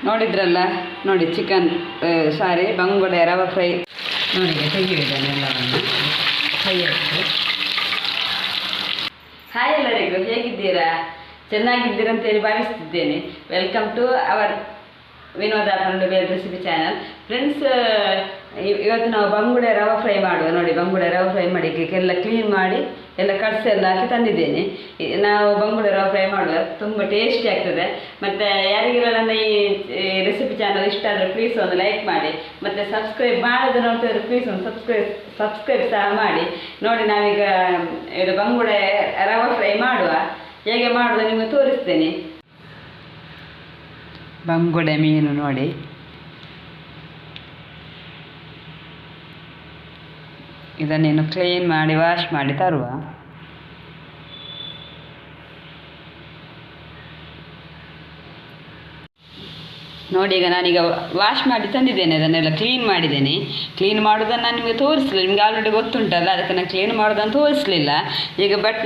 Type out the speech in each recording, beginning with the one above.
ನೋಡಿದ್ರಲ್ಲ ನೋಡಿ ಚಿಕನ್ ಸಾರಿ ಬಂಗುಡೆ ರವೆ ಫ್ರೈ ನೋಡಿ ತೆಗೆಯುವುದನ್ನು ಎಲ್ಲವನ್ನು ಫ್ರೈ ಆಯಿತು. ಹಾಯ್ ಎಲ್ಲರಿಗೂ, ಹೇಗಿದ್ದೀರಾ? ಚೆನ್ನಾಗಿದ್ದೀರಂತೇಳಿ ಭಾವಿಸ್ತಿದ್ದೇನೆ. ವೆಲ್ಕಮ್ ಟು ಅವರ್ ವಿನೋದ ಬೇಲ್ ರೆಸಿಪಿ ಚಾನಲ್. ಫ್ರೆಂಡ್ಸ್, ಇವತ್ತು ನಾವು ಬಂಗುಡೆ ರವೆ ಫ್ರೈ ಮಾಡುವ. ನೋಡಿ, ಬಂಗುಡೆ ರವೆ ಫ್ರೈ ಮಾಡಿಕ್ಕೆಲ್ಲ ಕ್ಲೀನ್ ಮಾಡಿ ಎಲ್ಲ ಕಟ್ಸ್ ಎಲ್ಲ ಹಾಕಿ ತಂದಿದ್ದೇನೆ. ನಾವು ಬಂಗುಡೆ ರವೆ ಫ್ರೈ ಮಾಡುವ, ತುಂಬ ಟೇಸ್ಟಿ ಆಗ್ತದೆ. ಮತ್ತು ಯಾರಿಗೆಲ್ಲ ನನ್ನ ಈ ರೆಸಿಪಿ ಚಾನಲ್ ಇಷ್ಟ ಆದರೆ ಪ್ಲೀಸ್ ಒಂದು ಲೈಕ್ ಮಾಡಿ, ಮತ್ತು ಸಬ್ಸ್ಕ್ರೈಬ್ ಮಾಡೋದು ನೋಡ್ತಿದ್ರೆ ಪ್ಲೀಸ್ ಒಂದು ಸಬ್ಸ್ಕ್ರೈಬ್ ಸಹ ಮಾಡಿ. ನೋಡಿ, ನಾವೀಗ ಇದು ಬಂಗುಡೆ ರವೆ ಫ್ರೈ ಮಾಡುವ. ಹೇಗೆ ಮಾಡೋದು ನಿಮಗೆ ತೋರಿಸ್ತೇನೆ. ಬಂಗುಡೆ ಮೀನು ನೋಡಿ, ಇದನ್ನೇನು ಕ್ಲೀನ್ ಮಾಡಿ ವಾಶ್ ಮಾಡಿ ತರುವ. ನೋಡಿ, ಈಗ ನಾನೀಗ ವಾಶ್ ಮಾಡಿ ತಂದಿದ್ದೇನೆ. ಅದನ್ನೆಲ್ಲ ಕ್ಲೀನ್ ಮಾಡಿದ್ದೇನೆ. ಕ್ಲೀನ್ ಮಾಡೋದನ್ನು ನಾನು ನಿಮಗೆ ತೋರಿಸಲಿಲ್ಲ, ನಿಮಗೆ ಆಲ್ರೆಡಿ ಗೊತ್ತುಂಟಲ್ಲ, ಅದಕ್ಕೆ ನಾನು ಕ್ಲೀನ್ ಮಾಡೋದನ್ನು ತೋರಿಸಲಿಲ್ಲ. ಈಗ ಬಟ್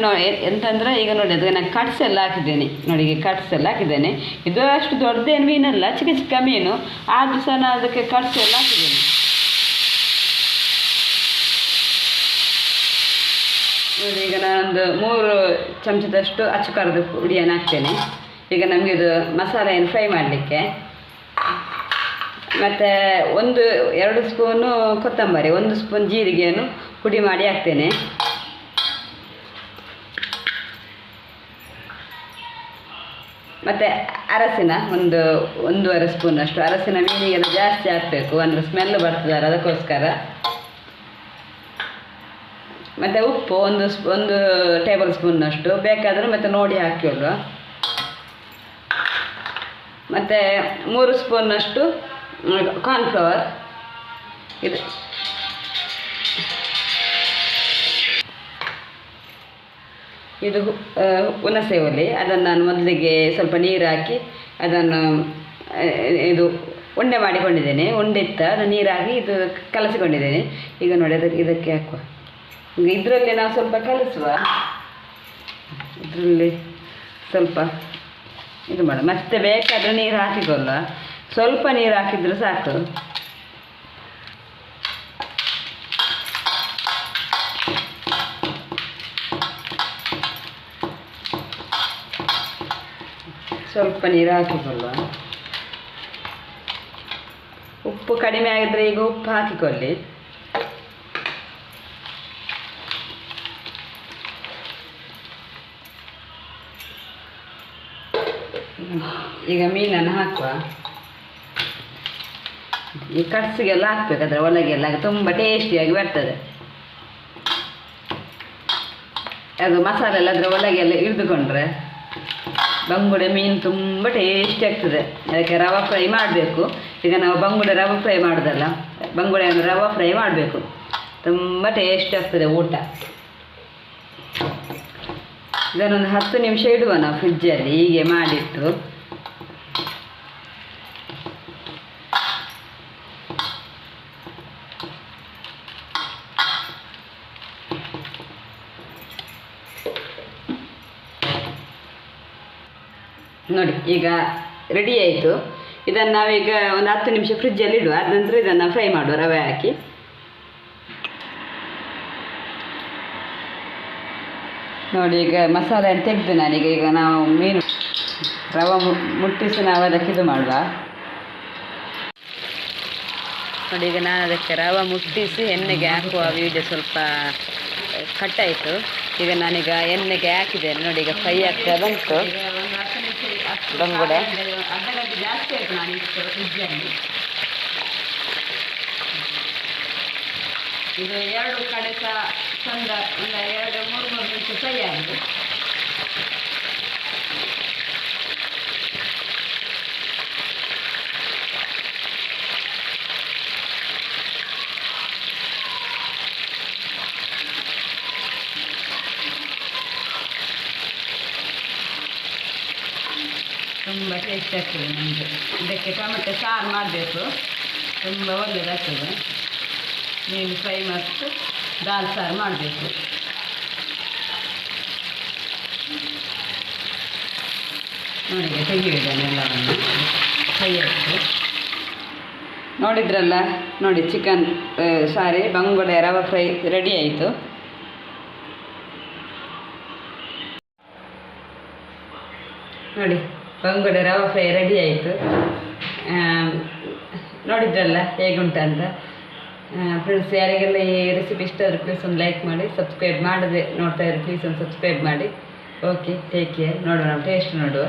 ಎಂತಂದರೆ ಈಗ ನೋಡಿ, ಅದಕ್ಕೆ ನಾನು ಕಟ್ಸ್ ಎಲ್ಲ ಹಾಕಿದ್ದೇನೆ. ನೋಡಿ, ಈಗ ಕಟ್ಸ್ ಎಲ್ಲ ಹಾಕಿದ್ದೇನೆ. ಇದು ಅಷ್ಟು ದೊಡ್ಡದೇನು ಮೀನಲ್ಲ, ಚಿಕ್ಕ ಚಿಕ್ಕ ಮೀನು, ಆದರೂ ಸಹ ನಾನು ಅದಕ್ಕೆ ಕಟ್ಸ್ ಎಲ್ಲ ಹಾಕಿದ್ದೇನೆ. ನೋಡಿ, ಈಗ ನಾನೊಂದು 3 ಚಮಚದಷ್ಟು ಅಚ್ಚು ಖಾರದ ಪುಡಿಯನ್ನು ಹಾಕ್ತೇನೆ. ಈಗ ನಮಗೆ ಇದು ಮಸಾಲೆಯನ್ನು ಫ್ರೈ ಮಾಡಲಿಕ್ಕೆ. ಮತ್ತು 1-2 ಸ್ಪೂನು ಕೊತ್ತಂಬರಿ, 1 ಸ್ಪೂನ್ ಜೀರಿಗೆಯನ್ನು ಪುಡಿ ಮಾಡಿ ಹಾಕ್ತೇನೆ. ಮತ್ತು ಅರಸಿನ 1-1.5 ಸ್ಪೂನಷ್ಟು ಅರಸಿನ ಮೀನಿಗೆಲ್ಲ ಜಾಸ್ತಿ ಹಾಕಬೇಕು, ಅಂದರೆ ಸ್ಮೆಲ್ ಬರ್ತದಲ್ಲ, ಅದಕ್ಕೋಸ್ಕರ. ಮತ್ತು ಉಪ್ಪು 1 ಟೇಬಲ್ ಸ್ಪೂನ್ನಷ್ಟು, ಬೇಕಾದರೆ ಮತ್ತು ನೋಡಿ ಹಾಕಿಕೊಳ್ಳುವ. ಮತ್ತು 3 ಸ್ಪೂನ್ನಷ್ಟು ಕಾರ್ನ್ಫ್ಲವರ್. ಇದು ಹುಣಸೆ ಹುಳಿ. ಅದನ್ನು ನಾನು ಮೊದಲಿಗೆ ಸ್ವಲ್ಪ ನೀರು ಹಾಕಿ ಅದನ್ನು ಇದು ಉಂಡೆ ಮಾಡಿಕೊಂಡಿದ್ದೇನೆ. ಉಂಡೆ ಇತ್ತು, ಅದನ್ನು ನೀರು ಹಾಕಿ ಇದು ಕಲಸಿಕೊಂಡಿದ್ದೇನೆ. ಈಗ ನೋಡಿ, ಇದಕ್ಕೆ ಹಾಕುವ. ಇದರಲ್ಲಿ ನಾವು ಸ್ವಲ್ಪ ಕಲಿಸುವ, ಇದರಲ್ಲಿ ಸ್ವಲ್ಪ ಇದು ಮಾಡ. ಮತ್ತೆ ಬೇಕಾದರೆ ನೀರು ಹಾಕಿಕೊಳ್ಳ, ಸ್ವಲ್ಪ ನೀರು ಹಾಕಿದರೆ ಸಾಕು. ಸ್ವಲ್ಪ ನೀರು ಹಾಕಿಕೊಳ್ಳುವ. ಉಪ್ಪು ಕಡಿಮೆ ಆಗಿದ್ರೆ ಈಗ ಉಪ್ಪು ಹಾಕಿಕೊಳ್ಳಿ. ಈಗ ಮೀನನ್ನು ಹಾಕುವ. ಈ ಕಟ್ಸಿಗೆಲ್ಲ ಹಾಕ್ಬೇಕು, ಅದರ ಒಳಗೆಲ್ಲ ತುಂಬ ಟೇಸ್ಟಿಯಾಗಿ ಬರ್ತದೆ. ಅದು ಮಸಾಲೆ ಎಲ್ಲ ಅದರ ಒಳಗೆಲ್ಲ ಹಿಡಿದುಕೊಂಡ್ರೆ ಬಂಗುಡೆ ಮೀನು ತುಂಬ ಟೇಸ್ಟಿ ಆಗ್ತದೆ. ಅದಕ್ಕೆ ರವೆ ಫ್ರೈ ಮಾಡಬೇಕು. ಈಗ ನಾವು ಬಂಗುಡೆ ರವೆ ಫ್ರೈ ಮಾಡೋದಲ್ಲ, ಬಂಗುಡೆಯನ್ನು ರವೆ ಫ್ರೈ ಮಾಡಬೇಕು. ತುಂಬ ಟೇಸ್ಟಿ ಆಗ್ತದೆ ಊಟ. ಇದನ್ನೊಂದು 10 ನಿಮಿಷ ಇಡುವ ನಾವು ಫ್ರಿಜ್ಜಲ್ಲಿ, ಹೀಗೆ ಮಾಡಿಟ್ಟು. ನೋಡಿ, ಈಗ ರೆಡಿ ಆಯಿತು. ಇದನ್ನು ನಾವೀಗ ಒಂದು 10 ನಿಮಿಷ ಫ್ರಿಜ್ಜಲ್ಲಿ ಇಡುವ. ಅದ ನಂತರ ಇದನ್ನು ಫ್ರೈ ಮಾಡುವ ರವೆ ಹಾಕಿ. ನೋಡಿ, ಈಗ ಮಸಾಲೆಯನ್ನು ತೆಗೆದು ನಾನೀಗ ಈಗ ನಾವು ಮೀನು ರವೆ ಮುಟ್ಟಿಸಿ ನಾವು ಅದಕ್ಕೆ ಇದು ಮಾಡುವ. ನೋಡಿ, ಈಗ ನಾನು ಅದಕ್ಕೆ ರವೆ ಮುಟ್ಟಿಸಿ ಎಣ್ಣೆಗೆ ಹಾಕುವ ವಿಡಿಯೋ ಸ್ವಲ್ಪ ಕಟ್ಟಾಯಿತು. ಈಗ ನಾನೀಗ ಎಣ್ಣೆಗೆ ಹಾಕಿದ್ದೇನೆ. ನೋಡಿ, ಈಗ ಫ್ರೈ ಆಗ್ತಾ ಬಂತು ಬಂಗುಡೆ. ಅರ್ಧ ಗಂಟೆ ಜಾಸ್ತಿ ಆಯಿತು ನಾನು ಇಟ್ಟು ಫ್ರಿಜ್ಜಲ್ಲಿ. ಇದು 2 ಕಡೆ ಸಹ ಚಂದ ಒಂದು 2-3 ನಿಮಿಷ ಫ್ರೈ ಆಗಿದೆ. ತುಂಬ ಟೇಸ್ಟ್ ಆಗ್ತದೆ ನಮಗೆ. ಇದಕ್ಕೆ ಟೊಮೆಟೊ ಸಾರು ಮಾಡಬೇಕು, ತುಂಬ ಒಳ್ಳೆಯದಾಗ್ತದೆ. ಮೀನು ಫ್ರೈ ಮತ್ತು ದಾಲ್ ಸಾರು ಮಾಡಬೇಕು. ನೋಡಿ ತೆಗೆಯುವುದನ್ನೆಲ್ಲವನ್ನು ಫ್ರೈ ಆಯಿತು. ನೋಡಿದ್ರಲ್ಲ, ನೋಡಿ ಚಿಕನ್ ಬಂಗುಡೆ ರವೆ ಫ್ರೈ ರೆಡಿ ಆಯಿತು. ನೋಡಿ ಬಂಗುಡೆ ರವೆ ಫ್ರೈ ರೆಡಿ ಆಯಿತು. ನೋಡಿದ್ರಲ್ಲ ಹೇಗುಂಟಂತ. ಫ್ರೆಂಡ್ಸ್, ಯಾರಿಗೆಲ್ಲ ಈ ರೆಸಿಪಿ ಇಷ್ಟ ಆದರೆ ಪ್ಲೀಸ್ ಒಂದು ಲೈಕ್ ಮಾಡಿ, ಸಬ್ಸ್ಕ್ರೈಬ್ ಮಾಡದೆ ನೋಡ್ತಾ ಇದ್ರೆ ಪ್ಲೀಸ್ ಒಂದು ಸಬ್ಸ್ಕ್ರೈಬ್ ಮಾಡಿ. Okay, take care. ನೋಡುವ, ನಾವು ಟೇಸ್ಟ್ ನೋಡುವ.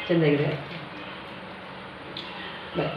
ಚೆಂದಾಗಿದೆ. ಬಾಯ್.